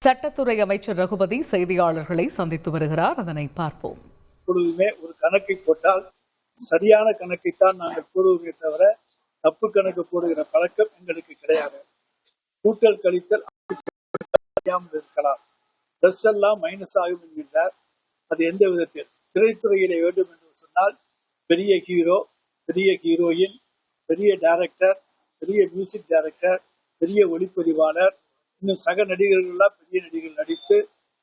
சட்டத்துறை அமைச்சர் ரகுபதி செய்தியாளர்களை சந்தித்து வருகிறார். அதனை பார்ப்போம். எப்பொழுதுமே ஒரு கணக்கை போட்டால் சரியான கணக்கைத்தான் நாங்கள் போடுவோமே தவிர தப்பு கணக்கு போடுகிற பழக்கம் எங்களுக்கு கிடையாது. கூட்டல் கழித்தல் இருக்கலாம், பிளஸ் எல்லாம் மைனஸ் ஆகும் என்கின்றார். அது எந்த விதத்தில்? திரைத்துறையிலே வேண்டும் என்று சொன்னால் பெரிய ஹீரோ, பெரிய ஹீரோயின், பெரிய டைரக்டர், பெரிய மியூசிக் டைரக்டர், பெரிய ஒளிப்பதிவாளர், இன்னும் சக நடிகர்கள் எல்லாம் பெரிய நடிகர்கள் நடித்து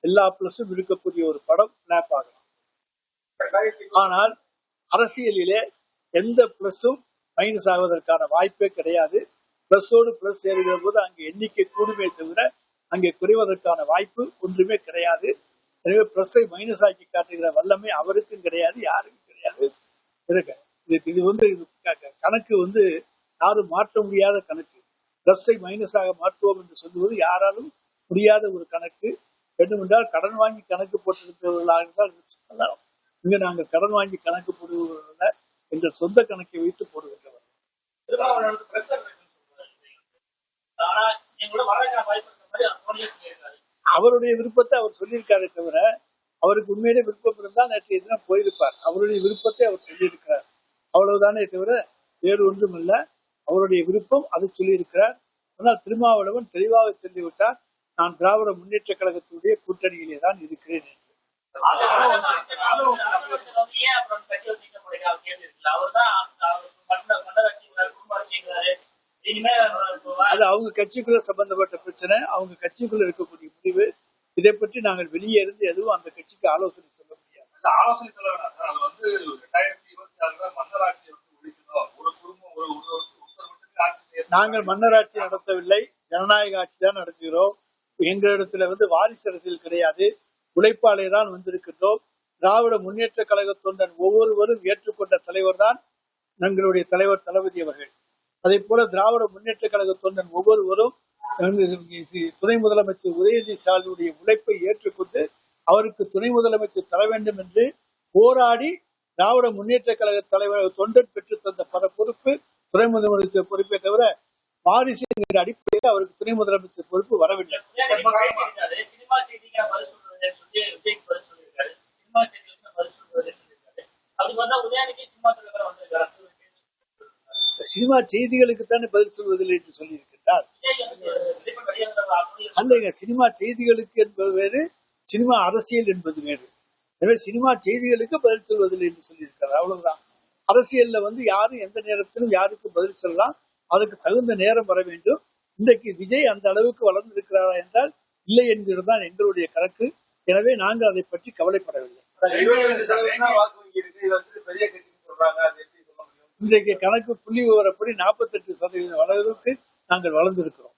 எல்லா பிளஸும் இருக்கக்கூடிய ஒரு படம் பிளாப் ஆகலாம். ஆனால் அரசியலிலே எந்த பிளஸும் மைனஸ் ஆவதற்கான வாய்ப்பே கிடையாது. பிளஸோடு பிளஸ் சேருகிற போது அங்கே எண்ணிக்கை கூடுமே தவிர அங்கே குறைவதற்கான வாய்ப்பு ஒன்றுமே கிடையாது. எனவே பிளஸை மைனஸ் ஆக்கி காட்டுகிற வல்லமை அவருக்கும் கிடையாது, யாருக்கும் கிடையாது. இது கணக்கு யாரும் மாற்ற முடியாத கணக்கு. பிளஸை மைனஸாக மாற்றுவோம் என்று சொல்லுவது யாராலும் முடியாத ஒரு கணக்கு. வேண்டுமென்றால் கடன் வாங்கி கணக்கு போட்டிருந்தவர்களாக இருந்தால் சொல்லலாம். இங்க நாங்கள் கடன் வாங்கி கணக்கு போடுவதில்லை, எங்கள் சொந்த கணக்கை வைத்து போடுகின்றவர். அவருடைய விருப்பத்தை அவர் சொல்லியிருக்காரே தவிர அவருக்கு உண்மையிலே விருப்பம் இருந்தால் நேற்றைய தினம் போயிருப்பார். அவருடைய விருப்பத்தை அவர் சொல்லியிருக்கிறார், அவ்வளவுதானே தவிர வேறு ஒன்றும் இல்லை. அவருடைய விருப்பம் அதை சொல்லியிருக்கிறார். ஆனால் திருமாவளவன் தெளிவாக சொல்லிவிட்டார், நான் திராவிட முன்னேற்ற கழகத்தினுடைய கூட்டணியிலே தான் இருக்கிறேன் என்று. அது அவங்க கட்சிக்குள்ள சம்பந்தப்பட்ட பிரச்சனை, அவங்க கட்சிக்குள்ள இருக்கக்கூடிய முடிவு. இதை பற்றி நாங்கள் வெளியே இருந்து எதுவும் அந்த கட்சிக்கு ஆலோசனை சொல்ல முடியாது. நாங்கள் மன்னராட்சி நடத்தவில்லை, ஜனநாயக ஆட்சி தான் நடத்துகிறோம். எங்களிடத்துல வாரிசு அரசியல் கிடையாது, உழைப்பாளே தான் வந்திருக்கின்றோம். திராவிட முன்னேற்ற கழக தொண்டன் ஒவ்வொருவரும் ஏற்றுக்கொண்ட தலைவர் தான் எங்களுடைய தலைவர் தளபதி அவர்கள். அதே போல திராவிட முன்னேற்ற கழக தொண்டன் ஒவ்வொருவரும் துணை முதலமைச்சர் உதயநிதி ஸ்டாலினுடைய உழைப்பை ஏற்றுக்கொண்டு அவருக்கு துணை முதலமைச்சர் தர வேண்டும் என்று போராடி திராவிட முன்னேற்ற கழக தலைவர் தொண்டன் பெற்று தந்த பல பொறுப்பு துணை முதலமைச்சர் பொறுப்பை தவிர வாரிசு என்கிற அடிப்படையில் அவருக்கு துணை முதலமைச்சர் பொறுப்பு வரவில்லை. சினிமா செய்திகளுக்கு தானே பதில் சொல்வதில்லை என்று சொல்லி இருக்கின்றார். அல்லங்க, சினிமா செய்திகளுக்கு என்பது வேறு, சினிமா அரசியல் என்பது வேறு. எனவே சினிமா செய்திகளுக்கு பதில் சொல்வதில்லை என்று சொல்லி இருக்கிறார், அவ்வளவுதான். அரசியல்ல யாரும் எந்த நேரத்திலும் யாருக்கு பதில் சொல்லலாம், அதுக்கு தகுந்த நேரம் வர வேண்டும். இன்றைக்கு விஜய் அந்த அளவுக்கு வளர்ந்திருக்கிறாரா என்றால் இல்லை என்கிறது தான் எங்களுடைய கணக்கு. எனவே நாங்கள் அதை பற்றி கவலைப்படவில்லை. இன்றைக்கு கணக்கு புள்ளி விவரப்படி 48% அளவுக்கு நாங்கள் வளர்ந்திருக்கிறோம்.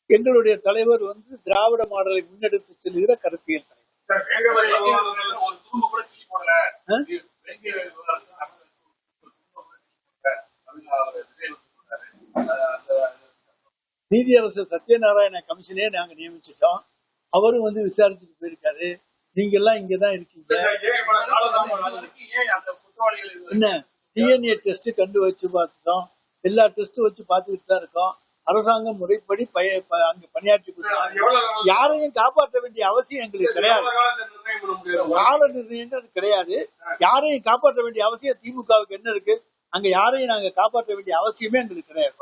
எங்களுடைய தலைவர் திராவிட மாடலை முன்னெடுத்து செல்கிற கருத்தியல் தலைவர். நீதியரசர் சத்யநாராயண கமிஷனே நாங்க நியமிச்சிட்டோம். அவரும் விசாரிச்சுட்டு போயிருக்காரு. நீங்க எல்லாம் இங்கதான் இருக்கீங்க. என்ன டிஎன்ஏ டெஸ்ட் கண்டு வச்சு பார்த்துட்டோம், எல்லா டெஸ்டும் வச்சு பார்த்துக்கிட்டு தான் இருக்கோம். அரசாங்கம் முறைப்படி அங்க பணியாற்றி யாரையும் காப்பாற்ற வேண்டிய அவசியம் எங்களுக்கு கிடையாது. கால நிர்ணயங்கள் கிடையாது. யாரையும் காப்பாற்ற வேண்டிய அவசியம் திமுகவுக்கு என்ன இருக்கு? அங்க யாரையும் நாங்க காப்பாற்ற வேண்டிய அவசியமே எங்களுக்கு கிடையாது.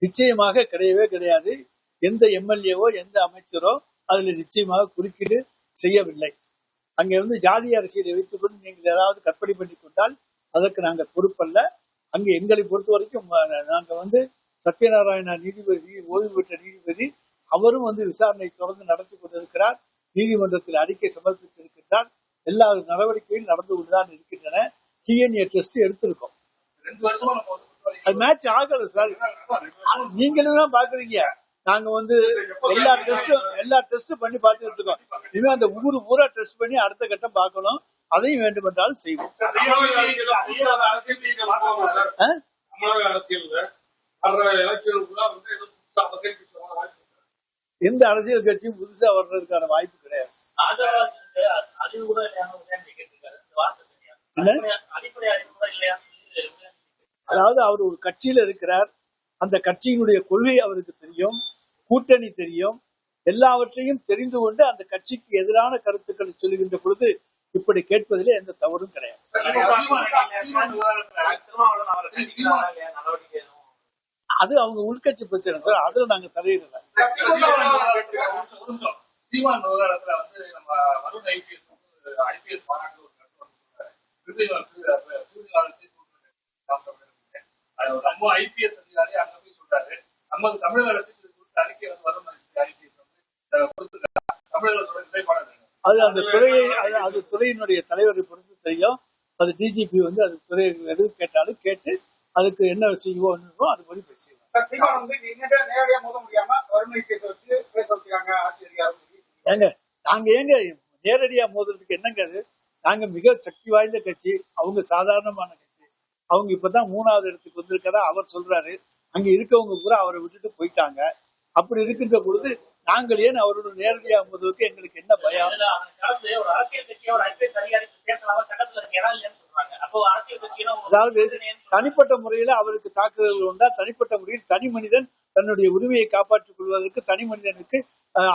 நிச்சயமாக கிடையவே கிடையாது. எந்த எம்எல்ஏவோ எந்த அமைச்சரோ அதுல நிச்சயமாக குறுக்கீடு செய்யவில்லை. அங்க ஜாதி அரசியலை வைத்துக் கொண்டு நீங்கள் ஏதாவது கற்பனை பண்ணி கொண்டால் அதற்கு நாங்கள் பொறுப்பல்ல. அங்க எங்களை பொறுத்த வரைக்கும் நாங்க சத்யநாராயண நீதிபதி, ஓய்வு பெற்ற நீதிபதி, அவரும் விசாரணை தொடர்ந்து நடத்தி கொண்டிருக்கிறார். நீதிமன்றத்தில் அறிக்கை சமர்ப்பித்திருக்கிறார். எல்லா நடவடிக்கையும் நடந்து கொண்டுதான் இருக்கின்றன. டிஎன்ஏ டெஸ்ட் எடுத்திருக்கோம். 2 வருஷமா அது மேட்ச் ஆகல சார். நீங்களும் தான் பாக்குறீங்க. நாங்க எல்லா டெஸ்டும் பண்ணி பார்த்துட்டு இருக்கோம். இன்னும் அந்த ஊரு பூரா டெஸ்ட் பண்ணி அடுத்த கட்டம் பார்க்கணும். அதையும் வேண்டும் என்றாலும் செய்வோம். எந்த அரசியல் கட்சியும் புதுசா வர்றதுக்கான வாய்ப்பு கிடையாது. அதாவது அவர் ஒரு கட்சியில இருக்கிறார், அந்த கட்சியினுடைய கொள்கை அவருக்கு தெரியும், கூட்டணி தெரியும், எல்லாவற்றையும் தெரிந்து கொண்டு அந்த கட்சிக்கு எதிரான கருத்துக்களை சொல்லுகின்ற பொழுது இப்படி கேட்பதிலே எந்த தவறும் கிடையாது. அது அவங்க உள்கட்சி பிரச்சனை சார், அதுல நாங்க தலையிடல. சீமான் விவகாரத்துல வந்து நம்ம வருண் ஐபிஎஸ் மாநாட்டு நம்ம ஐபிஎஸ் அதிகாரி அங்க போய் சொல்றாரு, நம்ம தமிழக அரசுக்கு அறிக்கை வந்து வருண் ஐபிஎஸ் வந்து தமிழகத்தோட நிலைப்பாடு. அது அந்த துறையை அது துறையினுடைய தலைவரை பொறுத்து தெரியும். அது டிஜிபி வந்து அது துறை எது கேட்டாலும் கேட்டு அதுக்கு என்ன செய்வோம் அதுபடி பேசுவோம். ஏங்க நாங்க ஏங்க நேரடியா மோதுறதுக்கு என்னங்க அது? நாங்க மிக சக்தி வாய்ந்த கட்சி, அவங்க சாதாரணமான கட்சி. அவங்க இப்பதான் 3வது இடத்துக்கு வந்திருக்கதா அவர் சொல்றாரு. அங்க இருக்கவங்க பூரா அவரை விட்டுட்டு போயிட்டாங்க. அப்படி இருக்கின்ற பொழுது நாங்கள் ஏன் அவரோட நேரடியா மோதுவதற்கு எங்களுக்கு என்ன பயம்? அதாவது தனிப்பட்ட முறையில அவருக்கு தாக்குதல் உண்டா? தனிப்பட்ட முறையில் தனி மனிதன் தன்னுடைய உரிமையை காப்பாற்றிக் கொள்வதற்கு தனி மனிதனுக்கு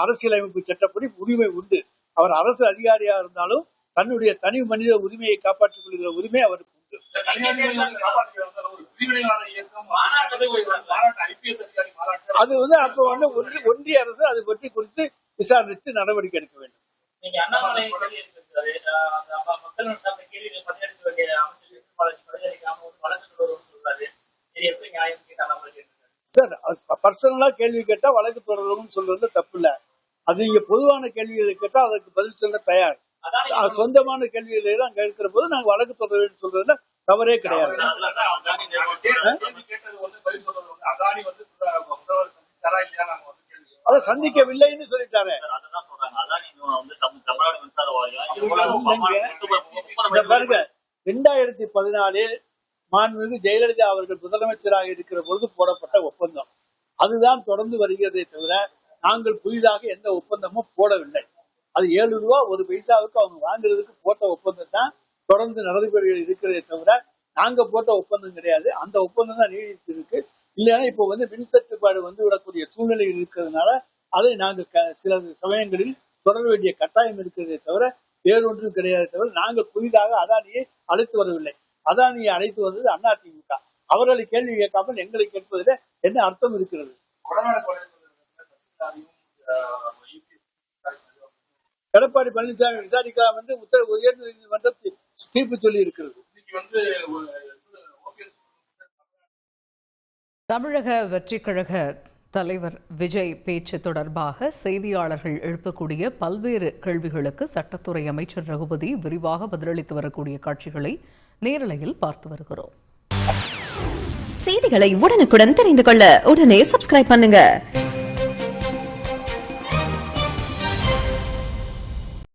அரசியலமைப்பு சட்டப்படி உரிமை உண்டு. அவர் அரசு அதிகாரியா இருந்தாலும் தன்னுடைய தனி மனித உரிமையை காப்பாற்றிக் கொள்கிற உரிமை அவருக்கு உண்டு. அது வந்து அப்ப வந்து ஒன்றிய அரசு அது பற்றி குறித்து விசாரித்து நடவடிக்கை எடுக்க வேண்டும். சார் பர்சனலா கேள்வி கேட்டா வழக்கு தொடரணும்னு சொல்றது தப்பு இல்ல. அது நீங்க பொதுவான கேள்விகளை கேட்டா அதற்கு பதில் சொல்ல தயார். சொந்தமான கேள்விகளை எல்லாம் கேட்கிற போது நாங்க வழக்கு தொடர வேண்டும் சொல்றதுல தவறே கிடையாது. அதை சந்திக்கவில்லைன்னு சொல்லிட்டாரு. பாருங்க 2014 மாண்புமிகு ஜெயலலிதா அவர்கள் முதலமைச்சராக இருக்கிற பொழுது போடப்பட்ட ஒப்பந்தம் அதுதான் தொடர்ந்து வருகிறதே தவிர நாங்கள் புதிதாக எந்த ஒப்பந்தமும் போடவில்லை. அது 7 ரூபா 1 பைசாவுக்கு அவங்க வாங்குறதுக்கு போட்ட ஒப்பந்தம் தான் தொடர்ந்து நடைமுறை இருக்கிறதே தவிர நாங்க போட்ட ஒப்பந்தம் கிடையாது. அந்த ஒப்பந்தம் தான் நீடித்து இருக்கு. இல்லைன்னா இப்ப வந்து மின் தட்டுப்பாடு வந்து விடக்கூடிய சூழ்நிலை இருக்கிறதுனால அதை நாங்கள் சில சமயங்களில் தொடர வேண்டிய கட்டாயம் இருக்கிறதே தவிர வேறொன்றும் கிடையாது. தவிர நாங்கள் புதிதாக அதானியை அழைத்து வரவில்லை. அதானியை அழைத்து வந்தது அதிமுக. அவர்களை கேள்வி கேட்காமல் எங்களை கேட்பதில் என்ன அர்த்தம் இருக்கிறது? எடப்பாடி பழனிசாமி விசாரிக்கலாம் என்று உயர்ந்த நீதிமன்றம் தீர்ப்பு சொல்லி இருக்கிறது. தமிழக வெற்றிக் கழக தலைவர் விஜய் பேச்சு தொடர்பாக செய்தியாளர்கள் எழுப்பக்கூடிய பல்வேறு கேள்விகளுக்கு சட்டத்துறை அமைச்சர் ரகுபதி விரிவாக பதிலளித்து வரக்கூடிய காட்சிகளை நேரலையில் பார்த்து வருகிறோம். செய்திகளை உடனுக்குடன் தெரிந்து கொள்ள உடனே சப்ஸ்கிரைப் பண்ணுங்க.